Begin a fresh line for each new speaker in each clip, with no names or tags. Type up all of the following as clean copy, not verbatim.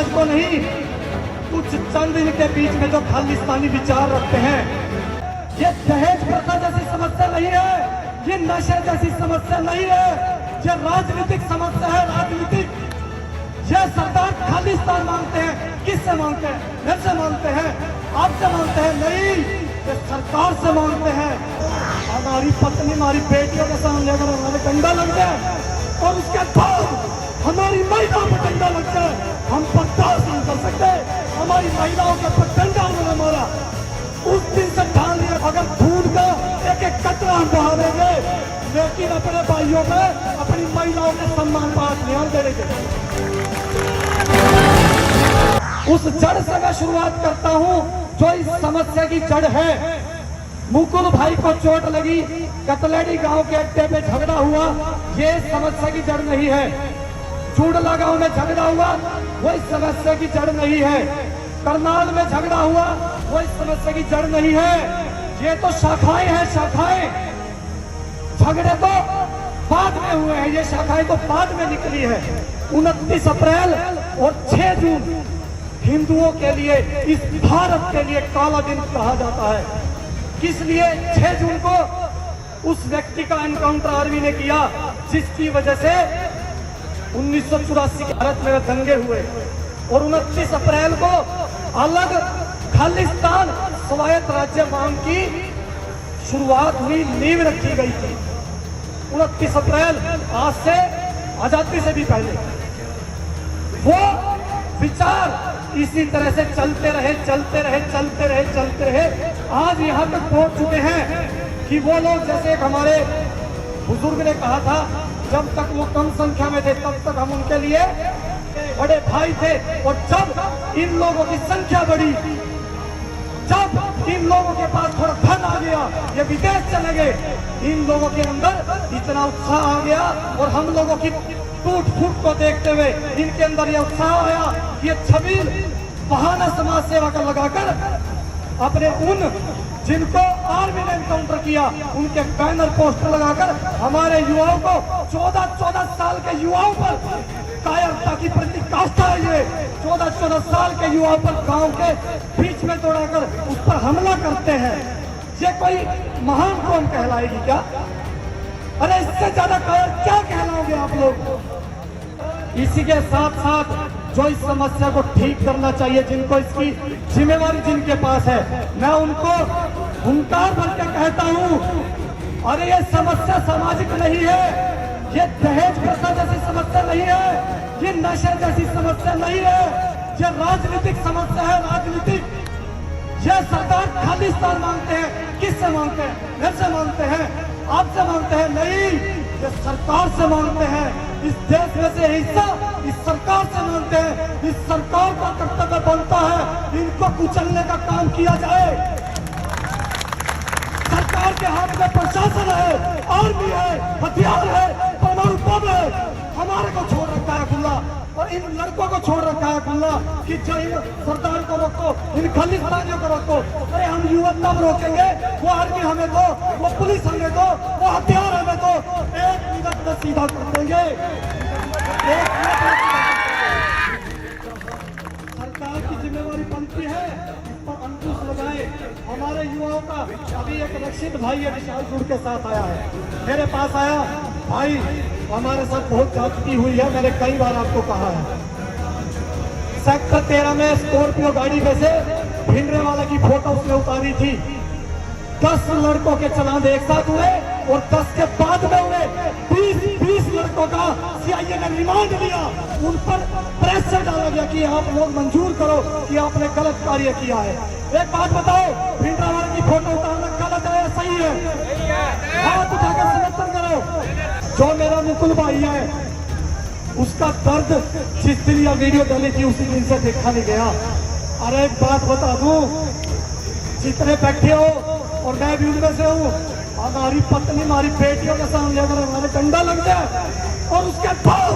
समाज को नहीं, कुछ चंद इनके बीच में जो खालिस्तानी विचार रखते हैं। ये दहेज प्रथा जैसी समस्या नहीं है, ये नशे जैसी समस्या नहीं है, ये राजनीतिक समस्या है। राजनीतिक ये सरदार खालिस्तान मांगते हैं। किससे मांगते हैं? मेरे से मांगते हैं, आपसे मांगते हैं? नहीं, ये सरकार से मांगते हैं। हमारी पत्नी, हमारी बेटियों के सामने अगर हमारे डंडा लग जाए और उसके बाद हमारी महिलाओं पर डंडा लग जाए, हम बर्दाश्त नहीं कर सकते। हमारी महिलाओं के ऊपर डंडा उन्होंने मारा, उस दिन से ठान लिया अगर खून का एक एक कतरा हम बहा देंगे, लेकिन अपने भाइयों में, अपनी महिलाओं के सम्मान पर हाथ नहीं देंगे। उस जड़ से मैं शुरुआत करता हूं जो इस समस्या की जड़ है। मुकुल भाई को चोट लगी, कतलेडी गांव के अड्डे पे झगड़ा हुआ, ये समस्या की जड़ नहीं है। चूड़ला गांव में झगड़ा हुआ, वो इस समस्या की जड़ नहीं है। करनाल में झगड़ा हुआ, वो इस समस्या की जड़ नहीं है। ये तो शाखाएं हैं, शाखाएं। झगड़े तो बाद में हुए हैं, ये शाखाएं तो बाद में निकली है। 29 अप्रैल और 6 जून हिंदुओं के लिए, इस भारत के लिए काला दिन कहा जाता है। किस लिए? 6 जून को उस व्यक्ति का एनकाउंटर आर्मी ने किया जिसकी वजह से 1984 के भारत में दंगे हुए, और 29 अप्रैल को अलग खालिस्तान स्वायत्त राज्य मांग की शुरुआत हुई, नींव रखी गई थी। 29 अप्रैल आज से आजादी से भी पहले वो विचार इसी तरह से चलते रहे, चलते रहे, चलते रहे, चलते रहे। आज यहाँ तक पहुंच चुके हैं कि वो लोग, जैसे एक हमारे बुजुर्ग ने कहा था, जब तक वो कम संख्या में थे तब तक हम उनके लिए बड़े भाई थे, और जब इन लोगों की संख्या बढ़ी, जब इन लोगों के पास थोड़ा धन आ गया, ये विदेश चले गए, इन लोगों के अंदर इतना उत्साह आ गया, और हम लोगों की टूट फूट को देखते हुए इनके अंदर यह उत्साह आया कि ये छबील बहाना समाज सेवा का लगाकर अपने उन जिनको आर्मी ने एनकाउंटर किया उनके बैनर पोस्टर लगाकर हमारे युवाओं को, 14-14 साल के युवाओं पर कायरता की प्रतिकाष्ठा है। ये 14-14 साल के युवाओं पर गांव के बीच में दौड़ाकर उस पर हमला करते हैं। ये कोई महान कौम कहलाएगी क्या? अरे इससे ज्यादा कायर क्या कहलाओगे आप लोग? इसी के साथ साथ जो इस समस्या को ठीक करना चाहिए, जिनको इसकी जिम्मेवारी जिनके पास है, मैं उनको हुंकार भर के कहता हूँ, अरे ये समस्या सामाजिक नहीं है, ये दहेज प्रथा जैसी समस्या नहीं है, ये नशे जैसी समस्या नहीं है, ये राजनीतिक समस्या है। राजनीतिक ये सरदार खालिस्तान मांगते हैं। किससे मांगते हैं? मेरे से मांगते हैं, आपसे मांगते हैं? नहीं, ये सरकार से मांगते हैं। इस देश में से हिस्सा इस सरकार से मांगते हैं। इस सरकार का कर्तव्य बनता है इनको कुचलने का काम किया जाए। सरकार के हाथ में प्रशासन है, आर्मी है, हथियार है, परमाणु बम है। हमारे को छोड़ रखा है खुला, और इन लड़कों को छोड़ रखा है खुला कि जो इन सरदार को रोको, इन खालिस्तानियों को रोको। अरे हम युवा तब रोकेंगे, वो आर्मी हमें दो, वो पुलिस हमें दो, वो हथियार हमें दो, 1 मिनट में सीधा कर देंगे। सरकार की जिम्मेवारी बनती है इस पर अंकुश लगाए। हमारे युवाओं का अभी एक रक्षित भाई विशाल जुड़ के साथ आया है, मेरे पास आया, भाई हमारे साथ बहुत ज्यादती हुई है, मैंने कई बार आपको कहा है। सेक्टर 13 में स्कॉर्पियो गाड़ी में से भिंडरे वाले की फोटो उसने उतारी थी। 10 लड़कों के चलान एक साथ हुए, और 10 के बाद में हुए 20 लड़कों का सीआईए ने रिमांड लिया। उन पर प्रेशर डाला गया कि आप लोग मंजूर करो कि आपने गलत कार्य किया है। एक बात बताओ, भिंडरा वाले की फोटो उतारना गलत है या सही है? हाथ उठाकर समर्थन करो। जो मेरा मुकुल भाई है, उसका दर्द जिस दिन यह वीडियो डाली थी उसी दिन से देखा नहीं गया। अरे एक बात बता दूं, जितने बैठे हो और मैं भी उनमें से हूँ, हमारी पत्नी, हमारी बेटियों के सामने अगर हमारे डंडा लग जाए और उसके बाद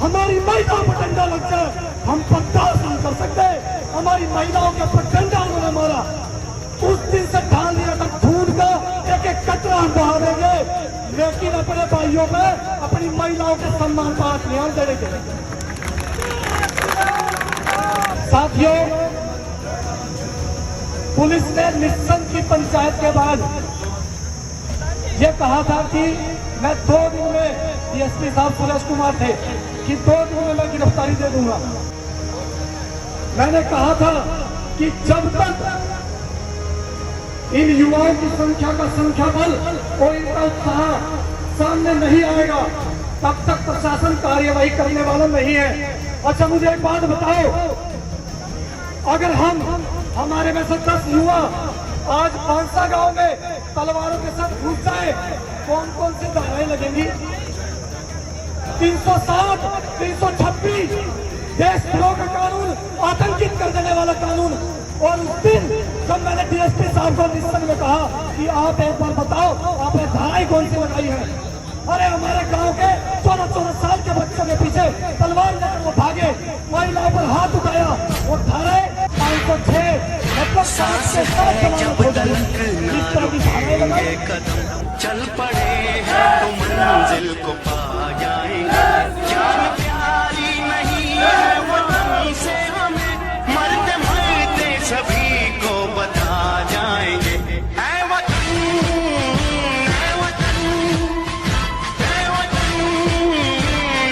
हमारी महिलाओं पर डंडा लग जाए, हम बर्दाश्त नहीं कर सकते। हमारी महिलाओं के ऊपर डंडा उन्होंने मारा, उस दिन से ठान लिया था खून का एक एक कतरा हम बहा देंगे, लेकिन अपने भाइयों में, अपनी महिलाओं के सम्मान पर हाथ नहीं देंगे। साथियों, पुलिस ने निस्सन की पंचायत के बाद ये कहा था कि मैं 2 दिन में, डीएसपी साहब सुरेश कुमार थे, कि 2 दिन में मैं गिरफ्तारी दे दूंगा। मैंने कहा था कि जब तक इन युवाओं की संख्या का संख्या बल और इनका उत्साह सामने नहीं आएगा, तब तक प्रशासन कार्यवाही करने वाला नहीं है। अच्छा, मुझे एक बात बताओ, अगर हमारे में से 10 युवा आज पांसा गांव में तलवारों के साथ घुस जाए, कौन कौन सी धाराएं लगेंगी? 360, 326, देशद्रोह का कानून, आतंकित कर देने वाला कानून। और उस दिन जब मैंने डीएसपी साहब को निस्सन में कहा कि आप एक बार बताओ आपने धाराएं कौन सी लगाई है, अरे हमारे गांव के 14-14 साल के बच्चों के पीछे तलवार लेकर वो भागे, महिलाओं पर हाथ उठाया और धाराएं 506 मतलब सांस के साथ हो जाएगी। इस तरह की धाराएं लगाई।
चल पड़े हैं तो मंजिल को पा जाएंगे। जान प्यारी नहीं है वतन से हमें, मरते मरते सभी को बता जाएंगे। ऐ वतन, ऐ वतन, ऐ वतन,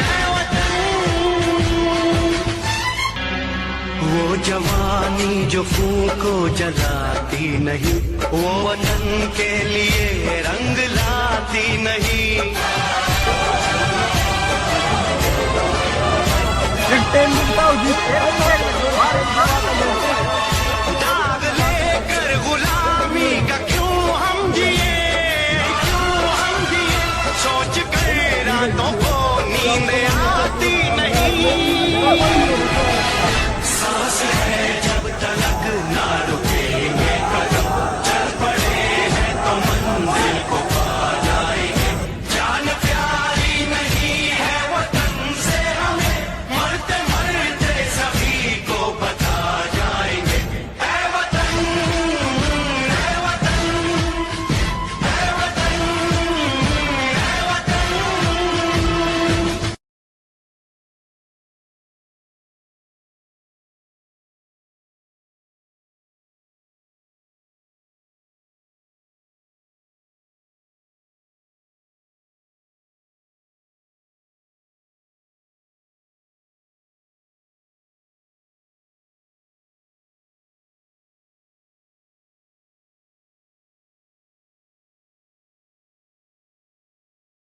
ऐ वतन। वो जवानी जो फूको जलाती नहीं, वो वतन के लिए रंग लाती नहीं। दाग लेकर गुलामी का क्यों हम जिए, क्यों हम जिए, सोच कर रातों को नींद आती नहीं।